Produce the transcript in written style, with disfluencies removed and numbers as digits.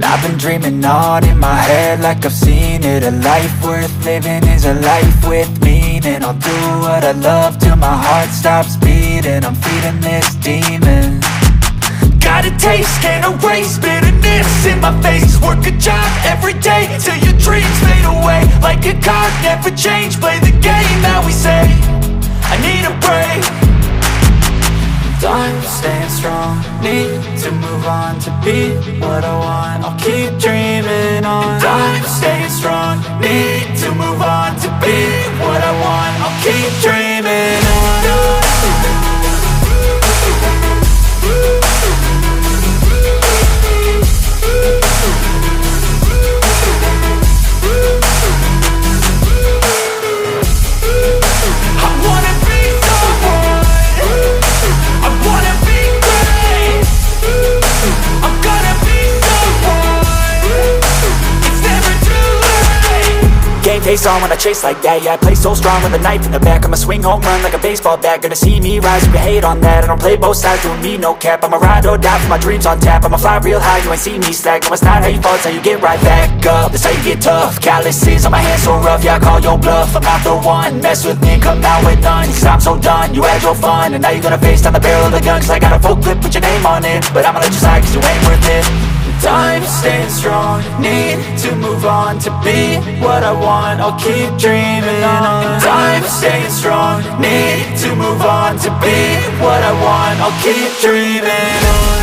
I've been dreaming on in my head like I've seen it. A life worth living is a life with meaning. I'll do what I love till my heart stops beating. I'm feeding this demon. Got a taste, can't erase bitterness in my face. Work a job every day till your dreams fade away. Like a card, never change, play the game that we say. I need a break. I'm staying strong, need to move on to be what I want. I'll keep dreaming on. I'm staying strong, need to move on to be what I want. I'll keep dreaming on. Face on when I chase like that, yeah, I play so strong with a knife in the back. I'ma swing home run like a baseball bat. Gonna see me rise if you hate on that. I don't play both sides, doing me no cap. I'ma ride or die for my dreams on tap. I'ma fly real high, you ain't see me slack. No, it's not how you fall, it's how you get right back up. That's how you get tough. Calluses on my hands so rough, yeah, I call your bluff. I'm not the one, mess with me and come out with none. Cause I'm so done, you had your fun. And now you're gonna face down the barrel of the gun. Cause I got a full clip, put your name on it. But I'ma let you slide cause you ain't worth it. I'm staying strong, need to move on to be what I want. I'll keep dreaming on. I'm staying strong, need to move on to be what I want. I'll keep dreaming on.